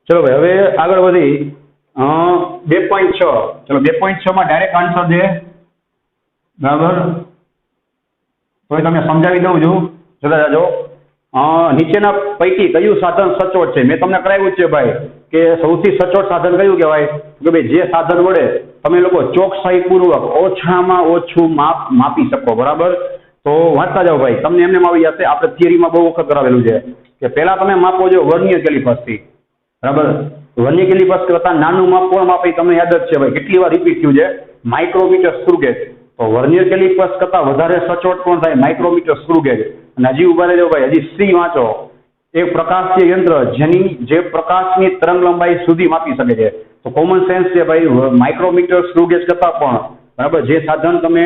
ચલો ભાઈ હવે આગળ વધી 2.6 ચલો 2.6 માં ડાયરેક્ટ આન્સર છે બરાબર તો તમને સમજાવી દઉં છું જોતા જાજો નીચેના પૈકી કયું સાધન સચોટ છે મેં તમને કરાવ્યું છે ભાઈ કે સૌથી સચોટ સાધન કયું કહેવાય કે ભાઈ જે સાધન વડે તમે લોકો ચોકસાઈપૂર્વક ઓછામાં ઓછું માપી શકો બરાબર તો વાંચતા જાઓ ભાઈ તમને એમને આવી જશે આપણે થિયરીમાં બહુ વખત કરાવેલું છે કે પહેલા તમે માપો છો વર્નિયર કેલિપર્સથી બરાબર વર્નિયર કેલિપર્સ કરતા નાનું માપ કોણ માપે તમને યાદ જ છે ભાઈ કેટલી વાર રિપીટ થયું છે માઇક્રોમીટર સ્ક્રૂ ગેજ તો વર્નિયર કેલિપર્સ કરતા વધારે સચોટ કોણ થાય માઇક્રોમીટર સ્ક્રૂ ગેજ અને હજી ઉભા રહેજો ભાઈ હજી સી વાંચો એક પ્રકાશીય યંત્ર જે પ્રકાશની તરંગ લંબાઈ સુધી માપી શકે છે તો કોમન સેન્સ છે ભાઈ માઇક્રોમીટર સ્ક્રૂ ગેજ કરતા પણ બરાબર જે સાધન તમે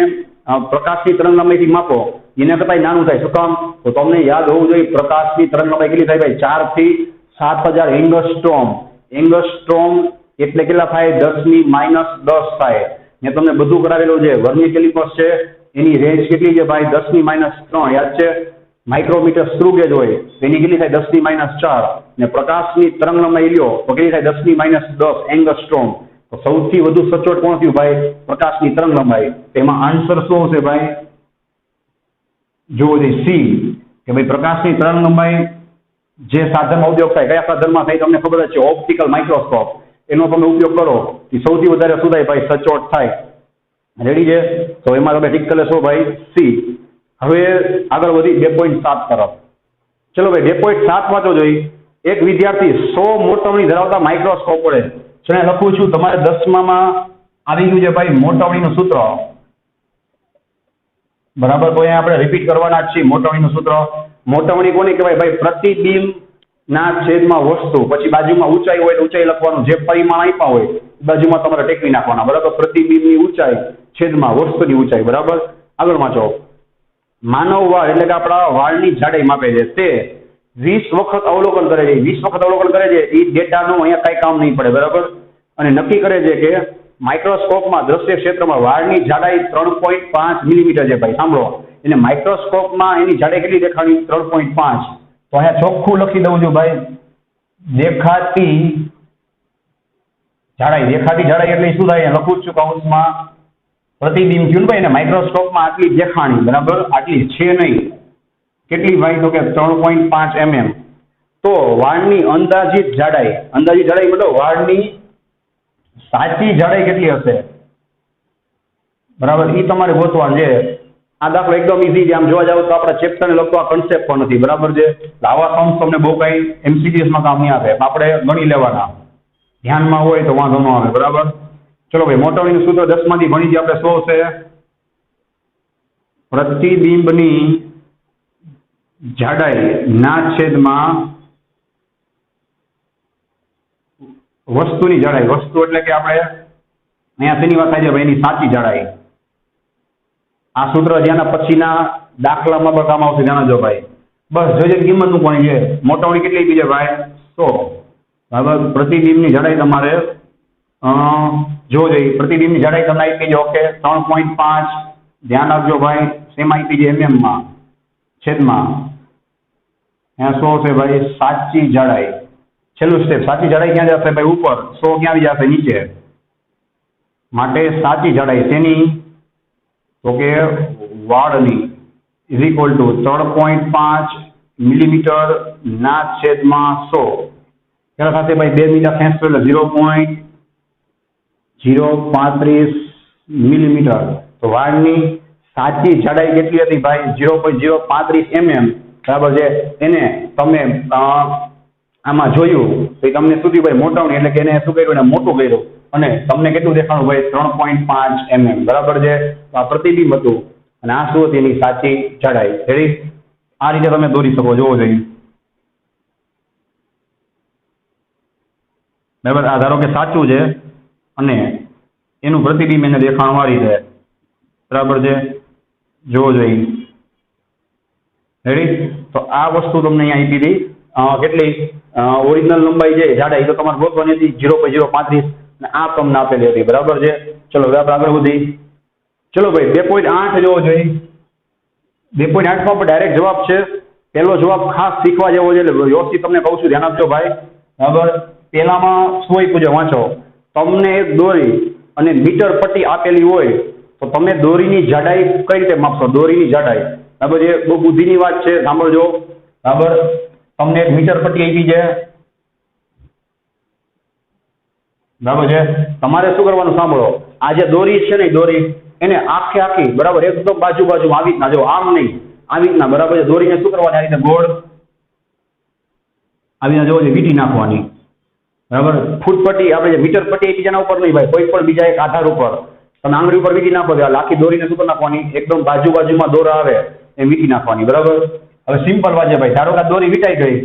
પ્રકાશની તરંગ લંબાઈથી માપો એના કરતા નાનું થાય શું કામ તો તમને યાદ હોવું જોઈએ પ્રકાશની તરંગ લંબાઈ કેટલી થાય ભાઈ 4 થી 7000 એંગસ્ટ્રોમ એટલે કેટલા થાય 10⁻10 થાય મેં તમને બધું કરાવેલું છે વર્નિયર કેલિપર્સ છે એની રેન્જ કેટલી છે ભાઈ 10⁻3 યાદ છે માઇક્રોમીટર સ્ક્રૂ ગેજ હોય એની કેટલી થાય 10⁻4 ને પ્રકાશની તરંગ લંબાઈ લ્યો તો કેટલી થાય 10⁻10 એંગસ્ટ્રોમ તો સૌથી વધુ સચોટ કોણ થયું ભાઈ પ્રકાશની તરંગ લંબાઈ તેમાં આન્સર શું હશે ભાઈ જુઓ સી કે ભાઈ પ્રકાશની તરંગ લંબાઈ જે સાધનમાં ઉપયોગ થાય કયા સાધનમાં થાય તમને ખબર જ છે ઓપ્ટિકલ માઇક્રોસ્કોપ એનો તમે ઉપયોગ કરો એ સૌથી વધારે શું થાય ભાઈ સચોટ થાય રેડી છે તો એમાં તમે ટીક કરી લેશો ભાઈ સી હવે આગળ વધી 2.7 તરફ ચલો ભાઈ 2.7 વાંચો જોઈએ એક વિદ્યાર્થી 100 મોટવણી ધરાવતા માઇક્રોસ્કોપ વડે છે લખું છું તમારે 10માં આવી ગયું છે ભાઈ મોટવણીનું સૂત્ર બરાબર તો અહીંયા આપણે રિપીટ કરવાના જ છીએ મોટવણીનું સૂત્ર મોટવણી કોને કહેવાય ભાઈ પ્રતિબિંબ ના છેદમાં વસ્તુ પછી બાજુમાં ઊંચાઈ હોય તો ઊંચાઈ લખવાનું જે પરિમાણ આપ્યા હોય બાજુમાં તમારે ટેકવી નાખવાના બરાબર પ્રતિબિંબની ઊંચાઈ છેદમાં વસ્તુની ઊંચાઈ બરાબર આગળ વાંચો માનવ વાળ એટલે કે આપણા વાળની જાડાઈ માપે છે તે 20 વખત અવલોકન કરે છે 20 વખત અવલોકન કરે છે એ ડેટાનું અહીંયા કઈ કામ નહીં પડે બરાબર અને નક્કી કરે છે કે માઇક્રોસ્કોપમાં દ્રશ્ય ક્ષેત્રમાં વાળની જાડાઈ 3.5 મિલીમીટર છે ભાઈ સાંભળો એને માઇક્રોસ્કોપમાં એની જાડાઈ કેટલી દેખાણી 3.5 તો અહીંયા ચોખ્ખું લખી દઉં છું ભાઈ દેખાતી જાડાઈ એટલે શું થાય લખું છું કૌંસમાં પ્રતિબિંબ થયું ભાઈ એને માઇક્રોસ્કોપમાં આટલી દેખાણી બરાબર આટલી છે નહીં કેટલી ભાઈ તો કે 3.5 mm તો વાળની અંદાજિત જાડાઈ મતલબ વાળની સાચી જાડાઈ કેટલી હશે બરાબર એ તમારે ગોતવાનું છે આ દાખલો એકદમ ઈઝી છે આમ જોવા જાવ તો આપણા ચેપ્ટરને લગતો આ કન્સેપ્ટ પણ નથી બરાબર છે આવા સમ્સ તમને બહુ કઈ એમસીક્યુઝમાં કામ નહીં આપે આપણે ગણી લેવાના ધ્યાનમાં હોય તો વાંધો ન આવે બરાબર ચલો ભાઈ મોટવણીનું સૂત્ર 10 માંથી ભણી જે આપણે શું છે પ્રતિબિંબની જાડાઈ ના છેદમાં વસ્તુની જાડાઈ વસ્તુ એટલે કે આપણે અહીંયા શેની વાત થાય છે ભાઈ એની સાચી જાડાઈ આ સૂત્ર જેના પછીના દાખલામાં પણ કામ આવશે જાણજો ભાઈ બસ જોજે કિંમત નું કોણ છે મોટવણી કેટલી બીજે ભાઈ 100 બરાબર પ્રતિબિંબની જાડાઈ તમારે જો જોઈએ પ્રતિબિંબની જાડાઈ તમને આપી છે ઓકે 3.5 ધ્યાન રાખજો ભાઈ શેમાં આપી છે mm માં છેદમાં અહીંયા 100 છે ભાઈ સાચી જાડાઈ છેલ્લું સ્ટેપ સાચી જાડાઈ ક્યાં જશે ભાઈ ઉપર 100 ક્યાં આવી જશે નીચે માટે સાચી જાડાઈ શેની તો કે વાળની ઇઝ ઇક્વલ ટુ 3.5 મિલીમીટર ના છેદમાં 100 તેના સાથે ભાઈ 2 મીટર ખેંચતો એટલે 0.035 મિલીમીટર તો વાળની સાચી જાડાઈ કેટલી હતી ભાઈ 0.035 mm બરાબર છે એને તમે આમાં જોયું તો તમને શું થયું ભાઈ મોટવણી એટલે કે એને શું કર્યું એને મોટું કર્યું અને તમને કેટલું દેખાણું ભાઈ 3.5 mm બરાબર છે તો આ પ્રતિબિંબ હતું અને આ શું હતી એની સાચી જાડાઈ રેડી આ રીતે તમે દોરી શકો જોવો જોઈએ બરાબર આ ધારો કે સાચું છે અને એનું પ્રતિબિંબ એને દેખાણું આ રીતે બરાબર છે જોવો જોઈએ રેડી તો આ વસ્તુ તમને અહીંયા આપી હતી કેટલી ઓરિજિનલ લંબાઈ છે જાડાઈ તો તમારે ગોતવાની હતી 0.035 અને આ તમને આપેલી હતી બરાબર છે ચલો હવે આપણે આગળ વધી ચલો ભાઈ 2.8 જોવો જોઈએ 2.8 માં પણ ડાયરેક્ટ જવાબ છે પહેલો જવાબ ખાસ શીખવા જેવો છે એટલે વ્યવસ્થિત તમને કહું છું ધ્યાન આપજો ભાઈ બરાબર પેલામાં શું આપ્યું છે વાંચો, તમને એક દોરી અને મીટર પટ્ટી આપેલી હોય તો તમે દોરીની જાડાઈ કઈ રીતે માપશો? દોરીની જાડાઈ, બરાબર, એ બહુ બુદ્ધિની વાત છે, સાંભળજો. બરાબર, તમને એક મીટર પટ્ટી આપી છે, બરાબર છે. તમારે શું કરવાનું સાંભળો, આ જે દોરી છે ને દોરી એને આખે આખી, બરાબર, એકદમ બાજુ બાજુ આવી રીતના, જો આમ નહીં, આવી રીતના, બરાબર છે. દોરીને શું કરવાની? આ રીતે ગોળ આવી રીતના જો વીંટી નાખવાની, બરાબર. ફૂટ પટ્ટી આપણે જે મીટર પટ્ટી એકબીજાના ઉપર નહીં ભાઈ, કોઈ પણ બીજા એક આધાર ઉપર તમે આંગળી ઉપર વીંટી નાખો, આખી દોરીને શું કરી નાખવાની? એકદમ બાજુ બાજુમાં દોરા આવે એ વીંટી નાખવાની, બરાબર. હવે સિમ્પલ વાત છે ભાઈ, ધારો કે આ દોરી વીંટાઈ ગઈ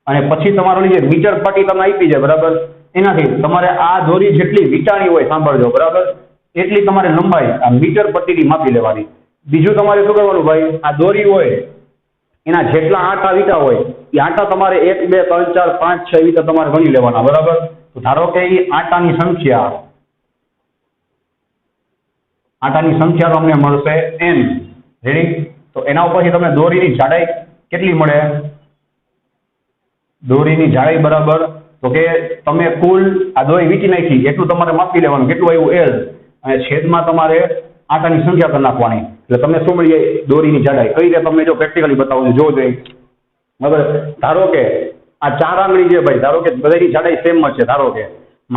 અને પછી તમારો જે મીટર પટ્ટી તમે આપી છે, બરાબર, એનાથી તમારે આ દોરી જેટલી વીંટાણી હોય, સાંભળજો, બરાબર, એટલી તમારે લંબાઈ આ મીટર પટ્ટીની માપી લેવાની. બીજું તમારે શું કરવાનું ભાઈ, આ દોરી હોય એના જેટલા આંટા વીંટા હોય એ આંટા તમારે 1 2 3 4 5 6 વીંટા તમારે ગણી લેવાના, બરાબર. તો ધારો કે એ આંટાની સંખ્યા તમને મળશે n, રેડી. તો એના ઉપરથી તમને દોરીની જાડાઈ કેટલી મળે? દોરીની જાડાઈ બરાબર, તો કે તમે કુલ આ દોરી વીંટી નાખી એટલું તમારે માપી લેવાનું, કેટલું આવ્યું? L, અને છેદમાં તમારે આંટાની સંખ્યા કરી નાખવાની, એટલે તમને શું મળી જાય? દોરીની જાડાઈ. કઈ રીતે તમને જો પ્રેક્ટિકલી બતાવું છું, જોજો. બરાબર, ધારો કે આ 4 આંગળી છે ભાઈ, ધારો કે બધાની જાડાઈ સેમ જ છે. ધારો કે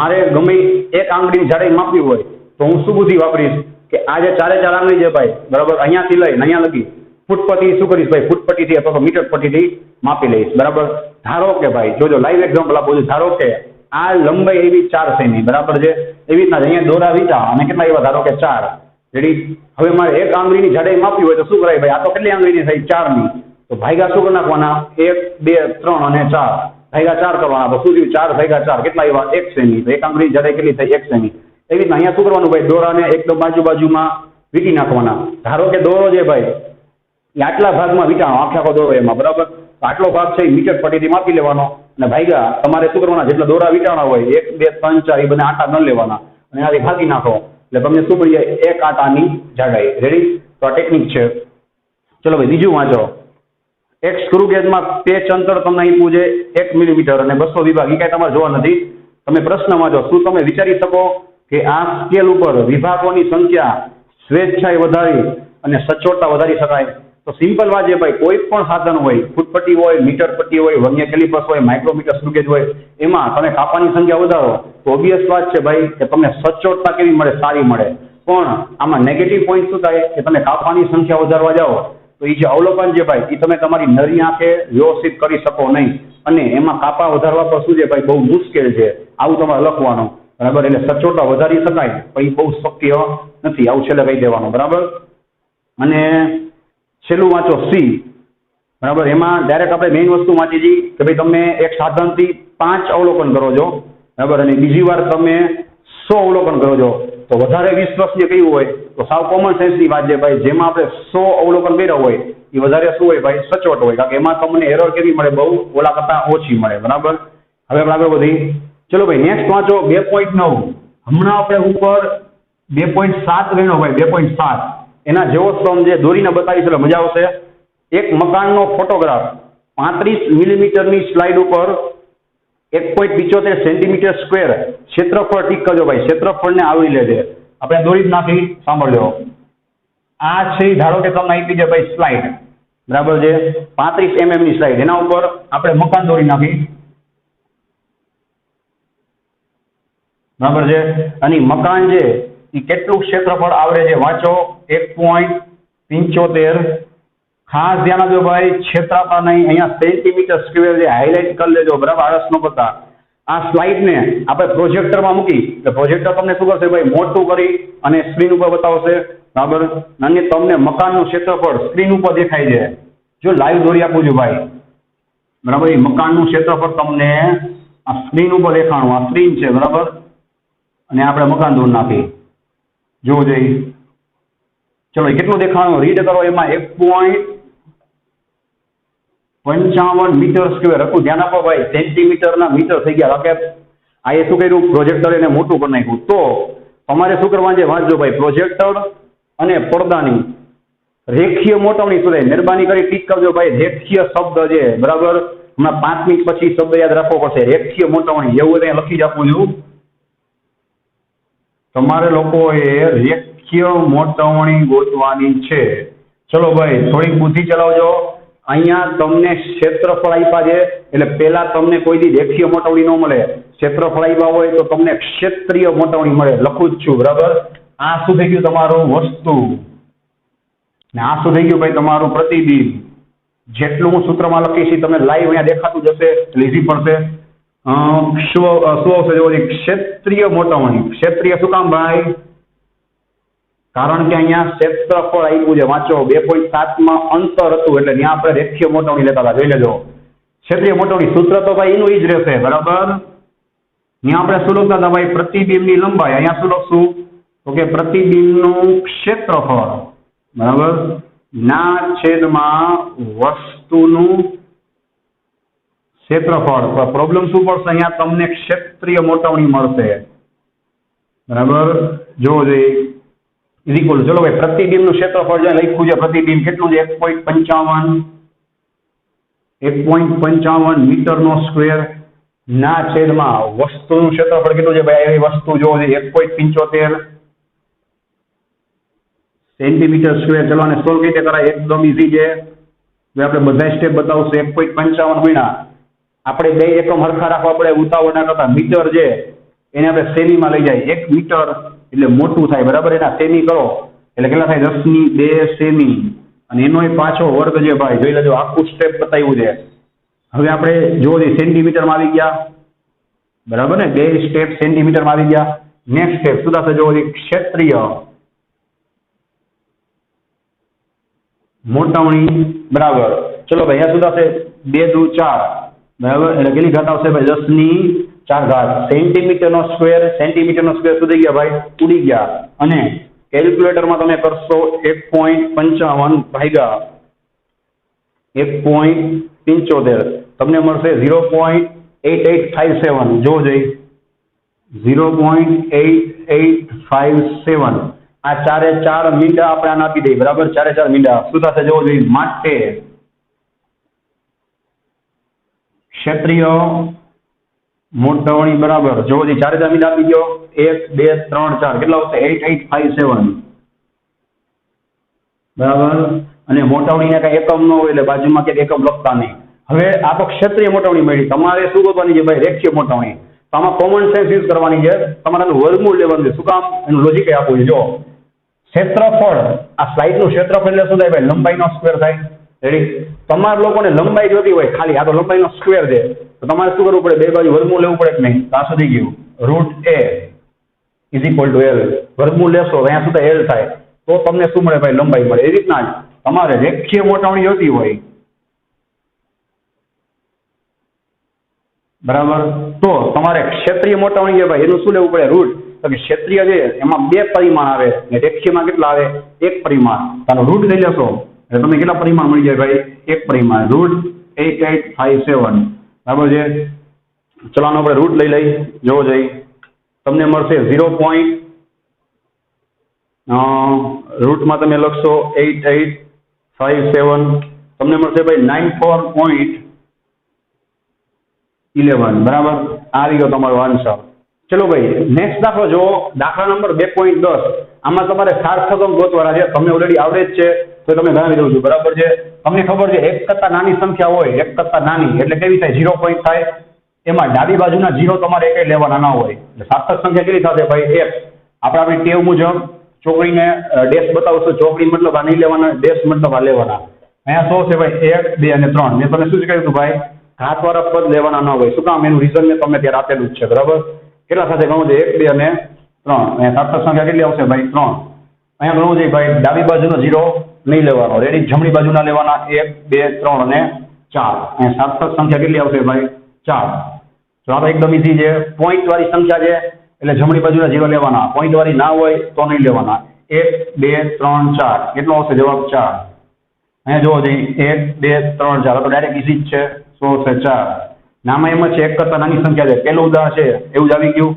મારે ગમે એક આંગળીની જાડાઈ માપવી હોય તો હું શું બુદ્ધિ વાપરીશ કે આ જે 4 આંગળી છે ભાઈ, બરાબર, અહીંયાથી લઈને અહીંયા લગી ફૂટપટ્ટી શું કરીશ ભાઈ? ફૂટપટ્ટીથી અથવા તો મીટર પટ્ટીથી માપી લઈશ, બરાબર. ધારો કે ભાઈ જોજો, લાઈવ એક્ઝામ્પલ આપું છું. ધારો કે આ લંબાઈ એવી 4 સેમી, બરાબર છે. એવી રીતના અહીંયા દોરા વીંટા અને કેટલા એવા? ધારો કે 4, રેડી. હવે મારે એક આંગળીની જાડાઈ માપવી હોય તો શું કરાય ભાઈ? આ તો કેટલી આંગળીની થઈ? 4ની. તો ભાગ્યા શું કરી નાખવાના? 1 2 3 અને 4 ભાગ્યા 4 કરવાના. તો શું થયું? 4 ભાગ્યા 4 કેટલા એવા? 1 સેમી. તો એક આંગળીની જાડાઈ કેટલી થઈ? 1 સેમી. એવી રીતના અહીંયા શું કરવાનું ભાઈ? દોરાને એકદમ બાજુ બાજુમાં વીંટી નાખવાના. ધારો કે દોરો છે ભાઈ એ આટલા ભાગમાં વીંટાણો, આખો દોરો એમાં, બરાબર. આટલો ભાગ છે એ મીટર પટ્ટીથી માપી લેવાનો અને ભાગ્યા તમારે શું કરવાના? જેટલા દોરા વીંટાણા હોય 1 2 3 4 એ બધા આંટા ન લેવાના અને એનાથી ભાગી નાખો એટલે તમને શું મળી જાય? એક આંટાની જાડાઈ, રેડી. તો આ ટેકનિક છે. ચલો ભાઈ બીજું વાંચો. એક સ્ક્રૂ ગેજમાં પેચ અંતર તમને આપ્યું છે 1 મિલીમીટર અને 200 વિભાગ, એ કાંઈ તમારે જોવા નથી. તમે પ્રશ્ન વાંચો. શું તમે વિચારી શકો કે આ સ્કેલ ઉપર વિભાગોની સંખ્યા સ્વેચ્છાએ વધારી અને સચોટતા વધારી શકાય? તો સિમ્પલ વાત છે ભાઈ, કોઈ પણ સાધન હોય, ફૂટપટ્ટી હોય, મીટર પટ્ટી હોય, વર્નિયર કેલિપર્સ હોય, માઇક્રોમીટર સ્ક્રૂ ગેજ હોય, એમાં તમે કાપાની સંખ્યા વધારો તો ઓબ્વિયસ વાત છે ભાઈ કે તમને સચોટતા કેવી મળે? સારી મળે. પણ આમાં નેગેટિવ પોઈન્ટ શું થાય કે તમે કાપાની સંખ્યા વધારવા જાઓ તો એ જે અવલોકન છે ભાઈ એ તમે તમારી નરી આંખે વ્યવસ્થિત કરી શકો નહીં, અને એમાં કાપા વધારવા પર શું છે ભાઈ? બહુ મુશ્કેલ છે. આવું તમારે લખવાનું, બરાબર. એટલે સચોટતા વધારી શકાય પણ એ બહુ શક્ય નથી, આવું છેલ્લે કહી દેવાનું, બરાબર. અને છેલ્લું વાંચો સી, બરાબર. એમાં ડાયરેક્ટ આપણે મેઇન વસ્તુ વાંચી છીએ કે ભાઈ તમે એક સાધનથી 5 અવલોકન કરો છો, બરાબર, અને બીજી વાર તમે 100 અવલોકન કરો છો. તો વધારે વિશ્વસનીય કયું હોય? તો સાવ કોમન સેન્સની વાત છે ભાઈ, જેમાં આપણે 100 અવલોકન કર્યા હોય એ વધારે શું હોય ભાઈ? સચોટ હોય, કારણ કે એમાં તમને એરર કેવી મળે? બહુ ઓલા કરતાં ઓછી મળે, બરાબર. હવે આપણે આગળ વધી. ચલો ભાઈ નેક્સ્ટ વાંચો 2.9. હમણાં આપણે ઉપર 2.7 ગણ્યો ભાઈ, 2.7 એના જેવો સ્તંભ જે દોરીને બતાવી છે, મજા આવશે. એક મકાનનો ફોટોગ્રાફ 35 મિલીમીટરની સ્લાઇડ ઉપર 1.75 સેન્ટીમીટર સ્ક્વેર ક્ષેત્રફળ ટીક કરજો ભાઈ. ક્ષેત્રફળને આવરી લે છે. આપણે દોરી જ નાખી, સાંભળજો. આ છે ધારો કે તમને આપી છે ભાઈ સ્લાઇડ, બરાબર છે, 35 mm ની સ્લાઇડ. એના ઉપર આપણે મકાન દોરી નાખી, બરાબર છે. અને મકાન છે એ કેટલું ક્ષેત્રફળ આવરે છે? વાંચો 1.75. ખાસ ધ્યાન આપજો ભાઈ, છેતરાતા નહીં. અહીંયા સેન્ટીમીટર સ્ક્વેર જે હાઇલાઇટ કરી લેજો, બરાબર, આળસ ન કરતા. આ સ્લાઇડને આપણે પ્રોજેક્ટરમાં મૂકી એટલે પ્રોજેક્ટર તમને શું કરશે ભાઈ? મોટું કરી અને સ્ક્રીન ઉપર બતાવશે, બરાબર. અને તમને મકાનનું ક્ષેત્રફળ સ્ક્રીન ઉપર દેખાય છે. જો લાઈવ દોરી આપું છું ભાઈ, બરાબર, એ મકાનનું ક્ષેત્રફળ તમને આ સ્ક્રીન ઉપર દેખાણું. આ સ્ક્રીન છે, બરાબર, અને આપણે મકાન દોરી નાખી, જોવું જોઈએ. ચલો કેટલું દેખાણું? રીડ કરો. એમાં 1.55 મીટર સ્ક્વેર હતું. ધ્યાન આપો ભાઈ, સેન્ટીમીટરના મીટર થઈ ગયા. કારણ કે આ એ શું કર્યું? પ્રોજેક્ટર એને મોટું કરી નાખ્યું. તો તમારે શું કરવાનું છે? વાંચજો ભાઈ, પ્રોજેક્ટર અને પડદાની રેખીય મોટવણી શું થાય? મહેરબાની કરી ટીક કરજો ભાઈ, રેખીય શબ્દ છે, બરાબર. હમણાં 5 મિનિટ પછી શબ્દ યાદ રાખવો પડશે, રેખીય મોટવણી એવું ત્યાં લખી જ આપું છું. તમારે લોકોએ રેખીય મોટવણી ગોતવાની છે. ચલો ભાઈ થોડીક બુદ્ધિ ચલાવજો. અહીંયા તમને ક્ષેત્રફળ આપ્યા છે એટલે પહેલા તમને કોઈ દી રેખીય મોટવણી ન મળે. ક્ષેત્રફળ આપ્યા હોય તો તમને ક્ષેત્રીય મોટવણી મળે. લખું જ છું બરાબર. આ શું થઈ ગયું તમારું વસ્તુ ને આ શું થઈ ગયું ભાઈ તમારું પ્રતિબિંબ. જેટલું હું સૂત્રમાં લખીશ એ તમને લાઈવ અહીંયા દેખાતું જશે એટલે ઈઝી પડશે. શું આવશે? ક્ષેત્રીય મોટવણી. ક્ષેત્રીય શું કામ ભાઈ? કારણ કે અહીંયા ક્ષેત્રફળ આપ્યું છે. વાંચો 2.7 માં અંતર હતું એટલે ત્યાં આપણે રેખીય મોટવણી લેતા હતા. જોઈ લેજો. ક્ષેત્રીય મોટવણી સૂત્ર તો ભાઈ એનું ઈ જ રહેશે બરાબર. ત્યાં આપણે શું લખતા હતા ભાઈ? પ્રતિબિંબની લંબાઈ. અહીંયા શું લખશું? તો કે પ્રતિબિંબનું ક્ષેત્રફળ બરાબર ના છેદમાં વસ્તુનું ક્ષેત્રફળ. પ્રોબ્લેમ શું પડશે? અહીંયા તમને ક્ષેત્રીય મોટવણી મળશે બરાબર. જોવો જોઈએ ઇક્વલ. ચલો ભાઈ પ્રતિબિંબનું ક્ષેત્રફળ જે લખ્યું છે પ્રતિબિંબ કેટલું છે? 1.55 મીટરનો સ્ક્વેર ના છેદમાં વસ્તુનું ક્ષેત્રફળ કેટલું છે ભાઈ? એવી વસ્તુ જોવો છે 1.75 સેન્ટીમીટર સ્ક્વેર. ચલો અને સોલ્વ કઈ રીતે કરાય? એકદમ ઈઝી છે. આપણે બધા સ્ટેપ બતાવશું. 1.55 ગુણ્યા આપણે બે એકમ હરખા રાખવા પડે ઉતાવળ ના કરતા. મીટર છે એને આપણે સેમીમાં લઈ જાય. 1 મીટર એટલે મોટું થાય બરાબર. એના સેમી કરો એટલે કેટલા થાય? 10² સેમી. અને એનો પાછો વર્ગ છે ભાઈ. જોઈ લેજો આખું સ્ટેપ બતાવ્યું છે. હવે આપણે જોવો જોઈએ સેન્ટીમીટરમાં આવી ગયા બરાબર ને. બે સ્ટેપ સેન્ટીમીટરમાં આવી ગયા. નેક્સ્ટ સ્ટેપ શું થશે? જોવો જોઈએ ક્ષેત્રીય મોટવણી બરાબર. ચલો ભાઈ અહીંયા શું થશે? 2 દુ 4 બરાબર. એટલે કેટલી ઘાત આવશે ભાઈ? 10⁴ ઘાત. સેન્ટીમીટરનો સ્ક્વેર. સેન્ટીમીટરનો સ્ક્વેર શું થઈ ગયા ભાઈ? ઉડી ગયા. અને કેલ્ક્યુલેટરમાં તમે કરશો 1.55 ભાગ્યા 1.75 તમને મળશે 0.8857. જોવો જોઈએ 0.8857. આ 4 મીંડા આપણે આને આપી દઈએ બરાબર. 4 મીંડા શું થશે? જોવો જોઈએ માટે ક્ષેત્રીય મોટવણી બરાબર. જોવો જોઈએ 4 મીંડા આપી દો. 1 2 3 4 કેટલા આવશે? 8857 બરાબર. અને મોટવણીને કઈ એકમ ન હોય એટલે બાજુમાં ક્યાંક એકમ લખતા નહીં. હવે આ તો ક્ષેત્રીય મોટવણી મળી. તમારે શું કરવાની છે ભાઈ? રેખીય મોટવણી. તો આમાં કોમન સેન્સ યુઝ કરવાની છે. તમારે એનું વર્ગમૂળ લેવાનું છે. શું કામ? એનું લોજિક આપવું છે. જો ક્ષેત્રફળ આ સ્લાઇડનું ક્ષેત્રફળ એટલે શું થાય ભાઈ? લંબાઈનો સ્ક્વેર થાય. રેડી? તમારા લોકોને લંબાઈ જોતી હોય ખાલી, આ તો લંબાઈનો સ્ક્વેર છે તો તમારે શું કરવું પડે? બે બાજુ વર્ગમૂળ લેવું પડે કે નહીં? તો આ શું થઈ ગયું? √a = L. વર્ગમૂળ લેશો અહીંયા શું થાય? L થાય. તો તમને શું મળે ભાઈ? લંબાઈ મળે. એ રીતના જ તમારે રેખીય મોટવણી જોતી હોય બરાબર તો તમારે ક્ષેત્રીય મોટવણી છે ભાઈ એનું શું લેવું પડે? રૂટ. તો કે ક્ષેત્રીય છે એમાં 2 પરિમાણ આવે ને રેખીયમાં કેટલા આવે? 1 પરિમાણ. તાનો રૂટ લઈ લેશો એટલે તમને કેટલા પરિમાણ મળી જાય ભાઈ? 1 પરિમાણ. √8857 બરાબર છે. ચલો આનો આપણે રૂટ લઈ લઈ. જોવો જોઈએ તમને મળશે 0. રૂટમાં તમે લખશો 8857 તમને મળશે ભાઈ 94.11 બરાબર. આવી ગયો તમારો આન્સર. ચલો ભાઈ નેક્સ્ટ દાખલો જો. દાખલા નંબર 2.10. આમાં તમારે સાર્થકમ ગોતવાના છે. તમને ઓલરેડી આવડે જ છે તો તમે ગણાવી દઉં છું બરાબર છે. તમને ખબર છે 1 કરતા નાની સંખ્યા હોય 1 કરતા નાની એટલે કેવી થાય? 0 પોઈન્ટ થાય. એમાં ડાબી બાજુના 0 તમારે એકય લેવાના ના હોય. એટલે સાર્થક સંખ્યા કેટલી થશે ભાઈ? 1. આપણી ટેવ મુજબ ચોકડીને ડેશ બતાવશો. ચોકડી મતલબ આ નહીં લેવાના, ડેશ મતલબ આ લેવાના. અહીંયા શું છે ભાઈ? 1 2 અને 3. મેં તમને શું કહ્યું હતું ભાઈ? ઘાતવાળા પદ લેવાના ન હોય. શું કામ? એનું રીઝન મેં તમને ત્યાં આપેલું જ છે બરાબર. કેટલા સાથે ગણવું છે? 1 2 અને 3. અહીંયા સાર્થક સંખ્યા કેટલી આવશે ભાઈ? 3. અહીંયા ગણવું છે ભાઈ ડાબી બાજુનો 0 નહીં લેવાનો. રેડી? જમણી બાજુના લેવાના 1 2 3 અને 4. અહીંયા સાર્થક સંખ્યા કેટલી આવશે ભાઈ? 4. તો આ તો એકદમ ઈઝી છે. પોઈન્ટ વાળી સંખ્યા છે એટલે જમણી બાજુના 0 લેવાના. પોઈન્ટ વાળી ના હોય તો નહીં લેવાના. 1 2 3 4 કેટલો આવશે જવાબ? 4. અહીંયા જોવો જોઈએ 1 2 3 4 તો ડાયરેક્ટ ઈઝી જ છે. શું છે? 4. નામાં એમ જ છે 1 કરતા નાની સંખ્યા છે. પહેલું ઉદાહરણ છે એવું જ આવી ગયું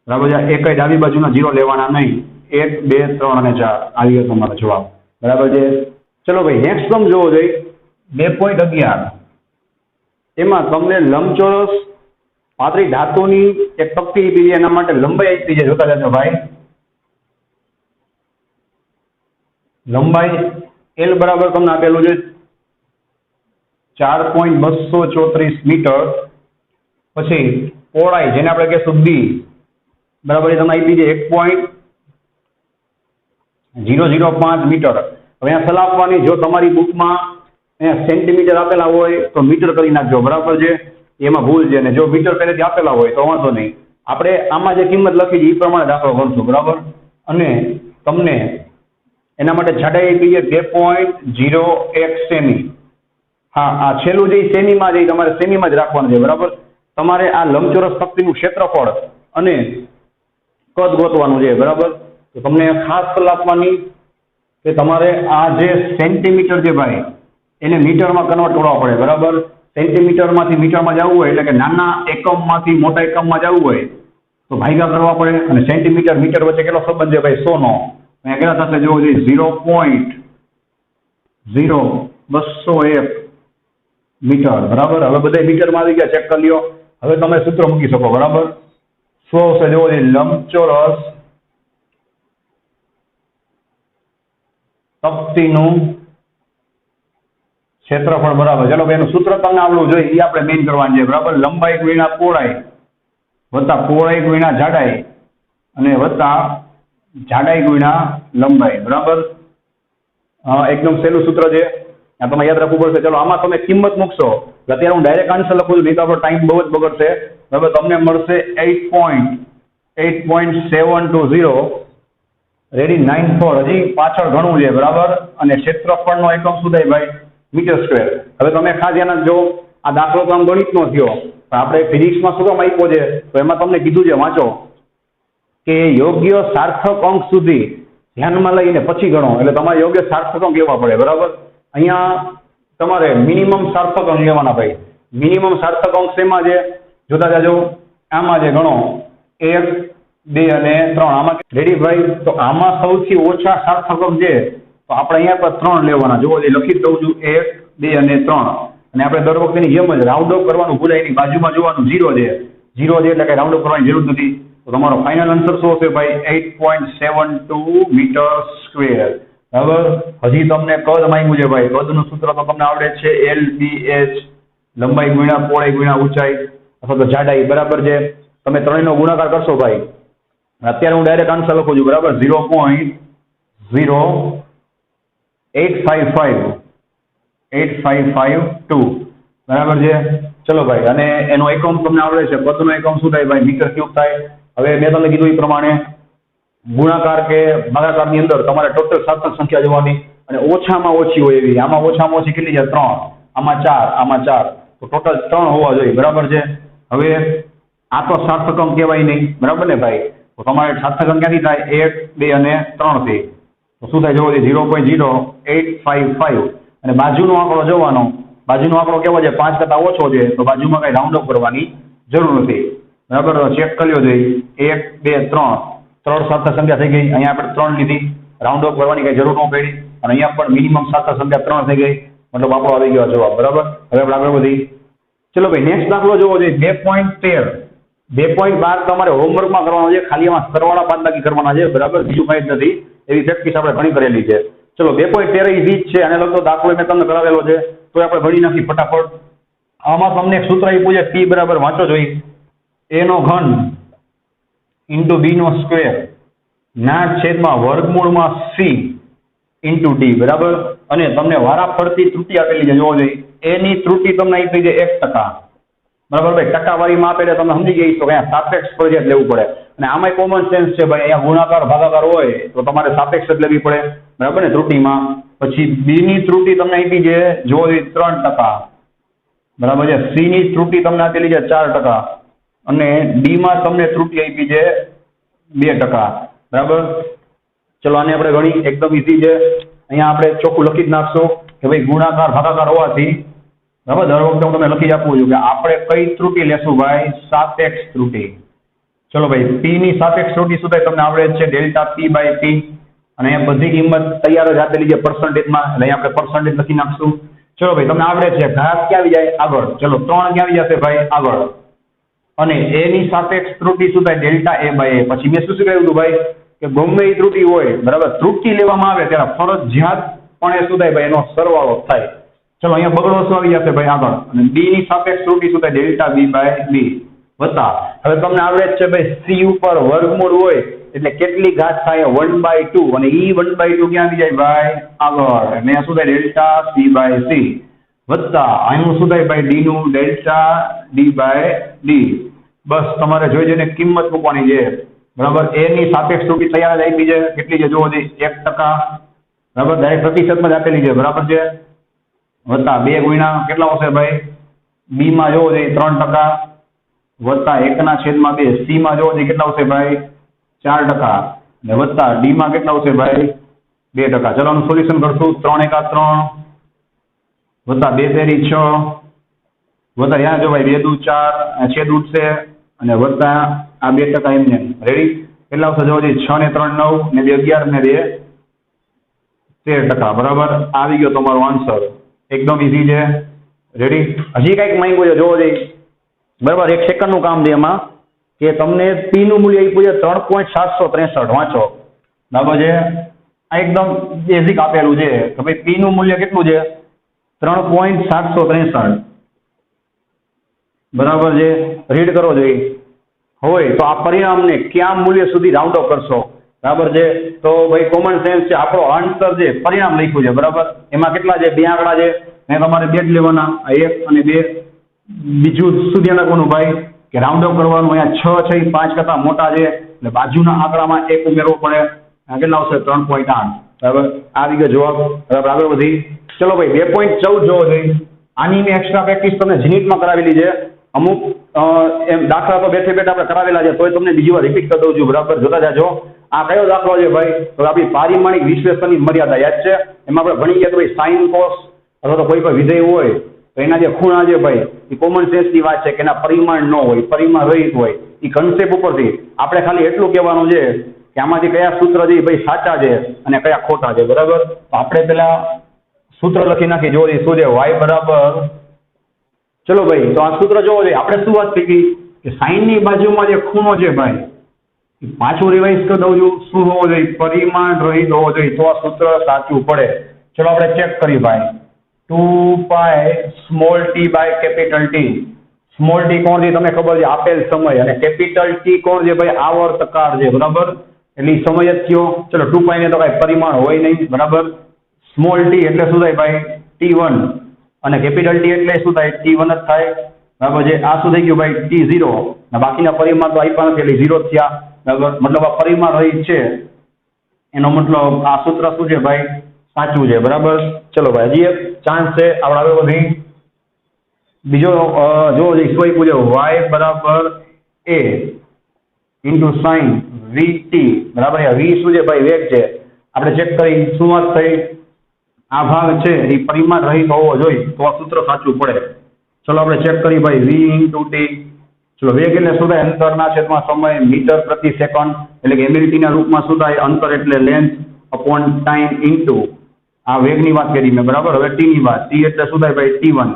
બરાબર છે. એકય ડાબી બાજુના 0 લેવાના નહીં. 1 2 3 અને 4 આવી ગયો તમારો જવાબ બરાબર છે. ચલો ભાઈ નેક્સ્ટ સમ જોવો જોઈએ 2.11. એમાં તમને લંબચોરસ પાતળી ધાતુની એક તકતી આપી છે, એના માટે લંબાઈ આપી છે, જોતા જજો ભાઈ. લંબાઈ એલ બરાબર તમને આપેલું છે 4.234 મીટર. પછી પહોળાઈ જેને આપણે કહેશું બી બરાબર એ તમને આપી છે 1.005 મીટર. હવે અહીંયા સલાહ આપવાની, જો તમારી બુકમાં અહીંયા સેન્ટીમીટર આપેલા હોય તો મીટર કરી નાખજો, બરાબર છે, એમાં ભૂલ છે. ને જો મીટર પહેલેથી આપેલા હોય તો વાંધો નહીં, આપણે આમાં જે કિંમત લખી છે એ પ્રમાણે દાખલો ગણશું, બરાબર. અને તમને એના માટે જાડાઈ આપી છે 2.01 સેમી. હા, આ છેલ્લું જે સેમીમાં જે તમારે સેમીમાં જ રાખવાનું છે, બરાબર. તમારે આ લંબચોરસ તકતીનું ક્ષેત્રફળ અને કદ ગોતવાનું છે, બરાબર. તો તમને ખાસ સલાહ આપવાની કે તમારે આ જે સેન્ટીમીટર છે ભાઈ એને મીટરમાં કન્વર્ટ કરવા પડે, બરાબર. સેન્ટીમીટરમાંથી મીટરમાં જવું હોય એટલે કે નાના એકમમાંથી મોટા એકમમાં જવું હોય તો ભાગ્યા કરવા પડે. અને સેન્ટીમીટર મીટર વચ્ચે કેટલો સંબંધ છે ભાઈ? 100 નો. અહીંયા કેટલા થશે જોવો જોઈએ? 0.0201 મીટર, બરાબર. હવે બધા મીટરમાં આવી ગયા, ચેક કરી લ્યો. હવે તમે સૂત્ર મૂકી શકો, બરાબર. શું આવશે જોવો જોઈએ? લંબચોરસ તકતીનું ક્ષેત્રફળ, બરાબર. ચલો ભાઈ, એનું સૂત્ર તમને આવડવું જોઈએ, એ આપણે મેઇન કરવાનું છે, બરાબર. લંબાઈ ગુણ્યા પહોળાઈ વત્તા પહોળાઈ ગુણ્યા જાડાઈ અને વત્તા જાડાઈ ગુણ્યા લંબાઈ, બરાબર. એકદમ સહેલું સૂત્ર છે, આ તમે યાદ રાખવું પડશે. ચલો આમાં તમે કિંમત મૂકશો, અત્યારે હું ડાયરેક્ટ આન્સર લખું છું, નહીં તો આપણો ટાઈમ બહુ જ બગડશે, બરાબર. તમને મળશે 8.720 રેડી 94. હજી પાછળ ઘણું છે, બરાબર. અને ક્ષેત્રફળનો એકમ શું થાય ભાઈ? Metre square. હવે તમે ખાસ ધ્યાન જો આ દાખલો તો આમ ગણિતનો થયો, પણ આપણે ફિઝિક્સમાં શું કામ આપ્યો છે તો એમાં તમને કીધું છે, વાંચો, કે યોગ્ય સાર્થક અંક સુધી ધ્યાનમાં લઈને પછી ગણો, એટલે તમારે યોગ્ય સાર્થક અંક લેવા પડે, બરાબર. અહીંયા તમારે મિનિમમ સાર્થક અંક લેવાના ભાઈ. મિનિમમ સાર્થક અંક શેમાં છે જોતા જાજો, આમાં છે, ગણો 1, 2 અને 3. આમાં રેડી ભાઈ? તો આમાં સૌથી ઓછા સાર્થક અંક છે તો આપણે અહીંયા પર 3 લેવાના. જોવો એ લખી દઉં છું, 1, 2 અને 3. અને આપણે દર વખતેની જેમ જ રાઉન્ડ ઓફ કરવાનું ભૂલાય નહીં, બાજુમાં જોવાનું 0 છે. 0 છે એટલે કઈ રાઉન્ડ ઓફ કરવાની જરૂર નથી. તો તમારો ફાઇનલ આન્સર શું હશે ભાઈ? 8.72 મીટર સ્ક્વેર, બરાબર. હજી તમને કદ માંગ્યું છે ભાઈ. કદનું સૂત્ર તો તમને આવડે છે, LBH, લંબાઈ ગુણ્યા પહોળાઈ ગુણ્યા ઊંચાઈ અથવા તો જાડાઈ, બરાબર છે. તમે ત્રણેયનો ગુણાકાર કરશો ભાઈ. અત્યારે હું ડાયરેક્ટ આન્સર લખું છું, બરાબર. 0.8552, બરાબર છે. ચલો ભાઈ, અને એનો એકમ તમને આવડે છે, કદનો એકમ શું થાય ભાઈ? મીટર ક્યુબ થાય. હવે મેં તમને કીધું એ પ્રમાણે ગુણાકાર કે ભાગાકારની અંદર તમારે ટોટલ સાર્થક સંખ્યા જોવાની અને ઓછામાં ઓછી હોય એવી. આમાં ઓછામાં ઓછી કેટલી છે? 3. આમાં 4, આમાં 4, તો ટોટલ 3 હોવા જોઈએ, બરાબર છે. હવે આ તો સાર્થક અંક કહેવાય નહીં, બરાબર ને ભાઈ? તો તમારે સાર્થક અંક ક્યાંથી થાય? 1, 2 અને 3 થી. તો શું થાય જોવો? 0.0855. અને બાજુનો આંકડો જોવાનો. બાજુનો આંકડો કેવો છે? 5 કરતા ઓછો છે, તો બાજુમાં કઈ રાઉન્ડ ઓફ કરવાની જરૂર નથી, બરાબર. ચેક કરી લો જોઈએ. 1, 2, 3 સાર્થક સંખ્યા થઈ ગઈ. અહીંયા આપણે 3 લીધી, રાઉન્ડ ઓફ કરવાની કઈ જરૂર ન પડી. અને અહીંયા પણ મિનિમમ સાર્થક સંખ્યા 3 થઈ ગઈ, મતલબ આપણો આવી ગયો જવાબ, બરાબર. હવે આપણે આગળ વધી. ચલો ભાઈ, નેક્સ્ટ દાખલો જોવો જોઈએ. 2.13. 2.12 તમારે હોમવર્કમાં કરવાનો છે, ખાલી એમાં સરવાળા બાદબાકી કરવાના છે, બરાબર. બીજું કઈ જ નથી. એવી પ્રેક્ટિસ આપણે ઘણી કરેલી છે. ચલો 2.13 એ રીત છે, આને લગતો દાખલો મેં તમને કરાવેલો છે, તો આપણે ભણી નાખી ફટાફટ. આમાં તમને એક સૂત્ર આપ્યું છે, P બરાબર, વાંચો જોઈએ, A નો ઘન ઇન્ટુ B નો સ્ક્વેર ના છેદમાં વર્ગમૂળમાં C ઇન્ટુ D, બરાબર. અને તમને વારાફરતી ત્રુટી આપેલી છે, જોવો જોઈએ. A ની ત્રુટી તમને આપી છે 1%, બરાબર ભાઈ. ટકાવારીમાં આપે એટલે તમે સમજી ગઈ તો અહીંયા સાપેક્ષ ફરજિયાત લેવું પડે. અને આમાં કોમન સેન્સ છે ભાઈ, અહીંયા ગુણાકાર ભાગાકાર હોય તો તમારે સાપેક્ષ જ લેવી પડે, બરાબર ને, ત્રુટીમાં. પછી B ની ત્રુટી તમને આપી છે, જોવો જોઈએ, 3%, બરાબર છે. C ની ત્રુટી તમને આપેલી છે 4%, અને D માં તમને ત્રુટી આપી છે 2%, બરાબર. ચલો આને આપણે ગણી, એકદમ ઈઝી છે. અહીંયા આપણે ચોખ્ખું લખી જ નાખશું કે ભાઈ ગુણાકાર ભાગાકાર હોવાથી, બરાબર. દર વખતે હું તમને લખી જ આપું છું કે આપણે કઈ ત્રુટી લેશું ભાઈ? સાપેક્ષ ત્રુટી. ચલો ભાઈ, P ની સાપેક્ષ ત્રુટી શું થાય? તમને આવડે છે, ડેલ્ટા P/T. અને અહીંયા બધી કિંમત તૈયાર જ આપેલી છે પર્સન્ટેજમાં, એટલે અહીંયા આપણે પર્સન્ટેજ લખી નાખશું. ચલો ભાઈ તમને આવડે છે ઘાત ક્યાં આવી જાય આગળ, ચલો 3 ક્યાં આવી જશે ભાઈ આગળ, અને એ ની સાપેક્ષ ત્રુટી શું થાય ડેલ્ટા એ બાય એ. પછી મેં શું કહ્યું હતું ભાઈ કે ગમે એ ત્રુટી હોય બરાબર, ત્રુટી લેવામાં આવે ત્યારે ફરજિયાત પણ એ શું થાય ભાઈ એનો સરવાળો થાય. ચલો અહીંયા બગડો શું આવી જશે ભાઈ આગળ, અને બી ની સાપેક્ષ ત્રુટી શું થાય ડેલ્ટા બી બાય બી વત્તા, હવે તમને આવડે જ છે ભાઈ સી ઉપર વર્ગમૂળ હોય એટલે કેટલી ઘાત થાય 1/2, અને ઈ 1/2 ક્યાં આવી જાય ભાઈ આગળ, એટલે શું થાય ડેલ્ટા સી બાય સી વત્તા અહીંનું શું થાય ભાઈ ડી નું ડેલ્ટા ડી બાય ડી. બસ તમારે જોઈ જઈને કિંમત મૂકવાની છે બરાબર. એ ની સાપેક્ષ ત્રુટી તૈયાર જ આપી છે, કેટલી છે જોવો જોઈએ 1%, બરાબર ડાયરેક્ટ પ્રતિશતમાં જ આપેલી છે બરાબર છે, વત્તા 2 ગુણ્યા કેટલા આવશે ભાઈ બી માં જોવો જોઈએ 3%, વત્તા 1/2 સી માં જોવો જોઈએ કેટલા આવશે ભાઈ 4%, અને વત્તા ડી માં કેટલા આવશે ભાઈ 2%. ચલો આનું સોલ્યુશન કરશું 3 × 3 વત્તા 2 × 6 વત્તા यहाँ જો ભાઈ 2 × 4 છેદ ઉઠશે, અને વત્તા આ 2% એમને રેડી કેટલા આવશે જોવો જોઈએ 6 ને 3 9 ને 2 11 ને 2 13%. બરાબર આવી ગયો તમારો આન્સર, એકદમ ઈઝી છે. રેડી હજી કઈક માંગ્યું છે જોવો જોઈએ બરાબર, 1 સેકન્ડનું કામ છે એમાં કે તમને પી નું મૂલ્ય આપ્યું છે 3.763 વાંચો બરાબર છે. આ એકદમ બેઝિક આપેલું છે કે ભાઈ પી નું મૂલ્ય કેટલું છે 3.763 બરાબર છે. રીડ કરો જોઈએ હોય તો આ પરિણામને કયા મૂલ્ય સુધી રાઉન્ડ અપ કરશો બરાબર છે. તો ભાઈ કોમન સેન્સ છે, આપણો આન્સર છે પરિણામ લખ્યું છે બરાબર, એમાં કેટલા છે 2 આંકડા છે ને તમારે 2 જ લેવાના, 1 અને 2. બીજું શું ધ્યાન રાખવાનું ભાઈ કે રાઉન્ડ અપ કરવાનું, અહીંયા 6 છે એ 5 કરતા મોટા છે એટલે બાજુના આંકડામાં 1 ઉમેરવો પડે, કેટલા આવશે 3.8 બરાબર. આવી ગયો જવાબ બરાબર. આગળ વધી ચલો ભાઈ 2.14 જોવો જોઈએ. આની મેં એક્સ્ટ્રા પ્રેક્ટિસ તમને જીનીટમાં કરાવેલી છે, અમુક એમ દાખલા તો બેઠે બેઠા આપણે કરાવેલા છે, તોય તમને બીજી વાર રિપીટ કરી દઉં છું બરાબર. જોતા જાજો. આ કયો દાખલો છે ભાઈ તો આપણી પારિમાણિક વિશ્લેષણની મર્યાદા યાદ છે, એમાં આપણે ભણી ગયા તો ભાઈ સાઇન કોસ અથવા તો કોઈ પણ વિધેય હોય તો એના જે ખૂણા છે ભાઈ એ કોમન સેન્સની વાત છે કે એના પરિમાણ ન હોય, પરિમાણ રહિત હોય. એ કન્સેપ્ટ ઉપરથી આપણે ખાલી એટલું કહેવાનું છે કે આમાંથી કયા સૂત્ર છે ભાઈ સાચા છે અને કયા ખોટા છે બરાબર. તો આપણે પેલા સૂત્ર લખી નાખી જોવો જોઈએ શું છે y બરાબર, ચલો ભાઈ તો આ સૂત્ર જોવો જોઈએ. આપણે શું વાત થઈ કે સાઈનની બાજુમાં જે ખૂણો છે ભાઈ પાછું રિવાઇઝ કરી દઉં છું, શું હોવો જોઈએ પરિમાણ રહિત હોવો જોઈએ તો આ સૂત્ર સાચું પડે. ચલો આપણે ચેક કરીએ ભાઈ 2π small T by capital T. Small T કોણ છે તમને ખબર છે આપેલ સમય, અને કેપિટલ ટી કોણ છે ભાઈ આવર્તકાળ છે બરાબર, એટલે સમય જ થયો. ચલો 2π ને તો કઈ પરિમાણ હોય નહીં બરાબર. સ્મોલ ટી એટલે શું થાય ભાઈ T1, અને કેપિટલ ટી એટલે શું થાય T1 જ થાય બરાબર છે. આ શું થઈ ગયું ભાઈ T0, અને બાકીના પરિમાણ તો આપ્યા નથી એટલે 0 જ થયા બરાબર. મતલબ આ પરિમાણ રહિત છે એનો મતલબ આ સૂત્ર શું છે ભાઈ સાચું છે બરાબર. ચલો ભાઈ હજી એક ચાન્સ છે આપણે આગળ વધી. બીજો જો ઈશ્વરી પૂછે y બરાબર a ઇન્ટુ સાઇન vt બરાબર. v શું છે ભાઈ વેગ છે, આપણે ચેક કરી શું વાત થઈ આ ભાગ છે એ પરિમાણ રહિત હોવો જોઈએ તો આ સૂત્ર સાચું પડે. ચલો આપણે ચેક કરી ભાઈ v ઇન્ટુ t. ચલો વેગ એટલે શું થાય અંતરના છેદમાં સમય મીટર પ્રતિ સેકન્ડ, એટલે કે એમએલટી ના રૂપમાં શું થાય અંતર એટલે લેન્થ અપોન ટાઈમ ઇન્ટુ આ વેગની વાત કરી મેં બરાબર. હવે ટી ની વાત, ટી એટલે શું થાય ભાઈ T1.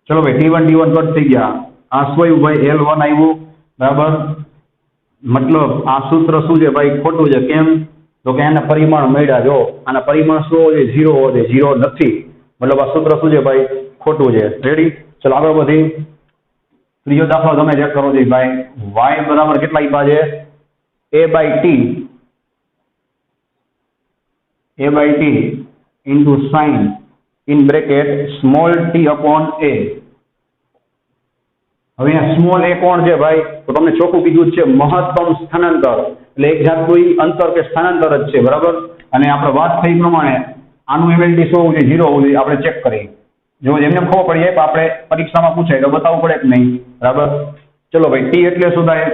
ચલો ભાઈ T1 કટ થઈ ગયા, આ શું આવ્યું ભાઈ L1 આવ્યું બરાબર. મતલબ આ સૂત્ર શું છે ભાઈ ખોટું છે, કેમ તો કે આના પરિમાણ મળ્યા, જો આના પરિમાણ શું હોય 0 હોય 0 નથી, મતલબ આ સૂત્ર શું છે ભાઈ ખોટું છે. રેડી ચલો આગળ વધી. ત્રીજો દાખલો તમે ચેક કરો છો ભાઈ y બરાબર કેટલા આપ્યા છે a by t into sin in bracket small t upon a. હવે અહીંયા સ્મોલ a કોણ છે ભાઈ તો તમને ચોખ્ખું કીધું છે મહત્તમ સ્થાનાંતર, એટલે એક જાતનું અંતર કે સ્થાનાંતર જ છે બરાબર. અને આપણે વાત થઈ પ્રમાણે આનું એમએલટી શું હોવું જોઈએ 0 હોવું જોઈએ. આપણે ચેક કરીએ, જો એમને ખબર પડી જાય આપણે પરીક્ષામાં પૂછાય તો બતાવવું પડે કે નહીં બરાબર. ચલો ભાઈ ટી એટલે શું થાય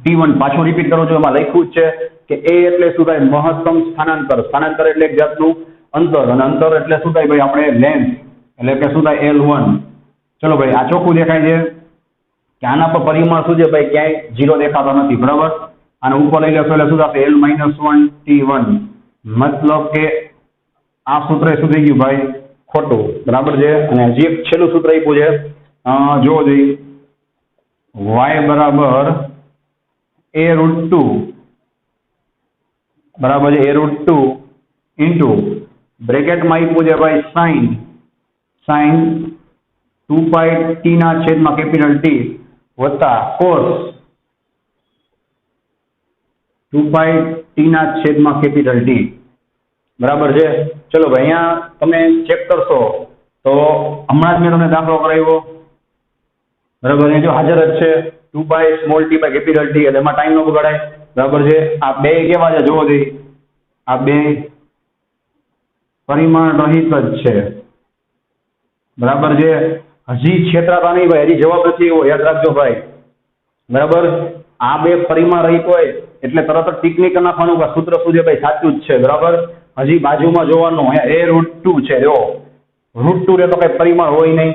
T1, પાછું રિપીટ કરું છું, એમાં લખ્યું જ છે કે a એટલે શું થાય મહત્તમ સ્થાનાંતર, સ્થાનાંતર એટલે એક જાતનું અંતર, અને અંતર એટલે શું થાય ભાઈ આપણે લેન્થ એટલે કે શું થાય L1. ચલો ભાઈ આ ચોખ્ખું દેખાય છે કે આના પર પરિમાણ શું છે ભાઈ ક્યાંય 0 દેખાતો નથી બરાબર. અને ઉપર લઈ લેશો એટલે શું થશે L-1 T1, મતલબ કે આ સૂત્ર શું થઈ ગયું ભાઈ ખોટું, બરાબર છે. અને હજી એક છેલ્લું સૂત્ર આપ્યું છે, જોવો જોઈએ, y બરાબર a√2 બરાબર છે a√2 ઇન્ટુ બ્રેકેટમાં આપ્યું છે ભાઈ સાઇન 2π t ના છેદમાં કેપિટલ T વત્તા કોસ 2π t ના છેદમાં કેપિટલ T, બરાબર છે. ચલો ભાઈ અહીંયા તમે ચેક કરશો તો હમણાં જ મેં તમને દાખલો કરાવ્યો, બરાબર. એ જો હાજર જ છે 2π small t by capital T, એટલે એમાં ટાઈમ ન બગાડાય, બરાબર છે. આ બે કેવા છે જોવો જોઈએ, આ બે પરિમાણ રહિત જ છે, બરાબર છે. હજી છેતરાતા નહીં ભાઈ, હજી જવાબ નથી એવો, યાદ રાખજો ભાઈ, બરાબર. આ બે પરિમાણ રહિત હોય એટલે તરત જ ટીક કરી નાખવાનું કે સૂત્ર શું છે ભાઈ, સાચું જ છે, બરાબર. હજી બાજુમાં જોવાનું, અહીંયા a√2 છે, જો √2 રે તો કઈ પરિમાણ હોય નહીં.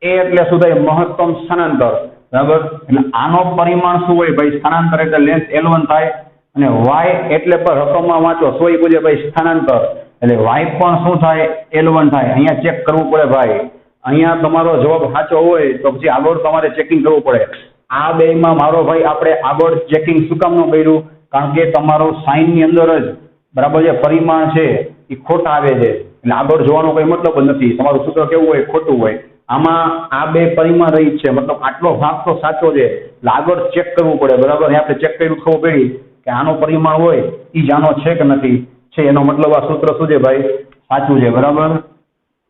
એ એટલે શું થાય, મહત્તમ સ્થાનાંતર, બરાબર. એટલે આનો પરિમાણ શું હોય ભાઈ, સ્થાનાંતર એટલે લેન્થ L1 થાય, અને y એટલે પર રકમમાં વાંચો 100 પૂજે ભાઈ સ્થાનાંતર, એટલે y પણ શું થાય, L1 થાય. અહીંયા ચેક કરવું પડે ભાઈ, અહીંયા તમારો જવાબ સાચો હોય તો પછી આગળ તમારે ચેકિંગ કરવું પડે. આ બેમાં મારો ભાઈ આપણે આગળ ચેકિંગ શું કામ ન કર્યું, કારણ કે તમારો સાઇન ની અંદર જ બરાબર જે પરિમાણ છે એ ખોટા આવે છે, એટલે આગળ જોવાનો કોઈ મતલબ જ નથી. તમારું સૂત્ર કેવું હોય, ખોટું હોય. આમાં આ બે પરિમાણ રહી છે, મતલબ આટલો ભાગ તો સાચો છે, એટલે આગળ ચેક કરવું પડે, બરાબર. આપણે ચેક કર્યું ખબર પડી કે આનો પરિમાણ હોય એ જાણો છે કે નથી છે, એનો મતલબ આ સૂત્ર શું છે ભાઈ, સાચું છે, બરાબર.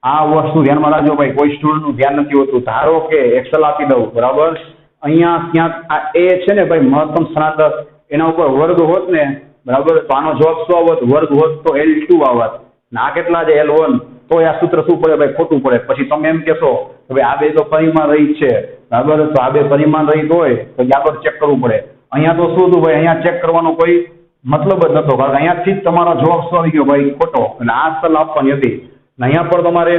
આ વસ્તુ ધ્યાનમાં રાખજો ભાઈ, કોઈ સ્ટુડન્ટનું ધ્યાન નથી હોતું. ધારો કે એક્સેલ આપી દઉં, બરાબર. અહીંયા ક્યાંક આ એ છે ને ભાઈ મહત્તમ સ્થાનાંતર, એના ઉપર વર્ગ હોત ને, બરાબર, તો આનો જવાબ શું આવત, વર્ગ હોત તો L2 આવત. આ કેટલા છે L1, તો આ સૂત્ર શું પડે ભાઈ, ખોટું પડે. પછી તમે એમ કહેશો કે ભાઈ આ બે તો પરિમાણ રહિત છે, બરાબર, તો આ બે પરિમાણ રહિત હોય તો આગળ ચેક કરવું પડે. અહીંયા તો શું હતું ભાઈ, અહીંયા ચેક કરવાનો કોઈ મતલબ જ નતો, કારણ કે અહીંયાથી જ તમારો જવાબ શું આવી ગયો ભાઈ, ખોટો. એટલે આ સલાહ આપવાની હતી. અહીંયા પર તમારે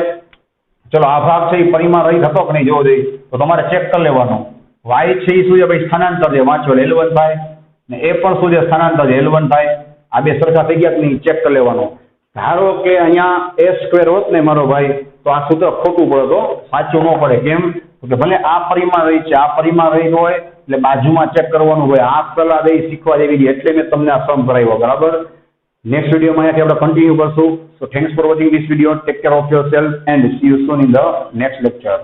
ચલો આ ભાગ છે એ પરિમાણ રહિત હતો કે નહીં જોવો જોઈએ, તો તમારે ચેક કરી લેવાનું. y છે એ શું છે ભાઈ, સ્થાનાંતર છે, વાંચો L1 થાય, ને એ પણ શું છે, સ્થાનાંતર છે, L1 થાય. આ બે સરખા થઈ ગયા કે નહીં ચેક કરી લેવાનું. ધારો કે અહીંયા a² હોત ને મારો ભાઈ, તો આ સૂત્ર ખોટું પડે, તો સાચું ન પડે. કેમ કે ભલે આ પરિમાણ રહિત છે, આ પરિમાણ રહિત હોય એટલે બાજુમાં ચેક કરવાનું હોય. આ સલાહ દઈ શીખવા જેવી છે, એટલે મેં તમને આ સમ કરાવ્યો, બરાબર. નેક્સ્ટ વિડીયોમાં અહીંયાથી આપણે કન્ટિન્યુ કરશું. So thanks for watching this video. Take care of yourself and see you soon in the next lecture.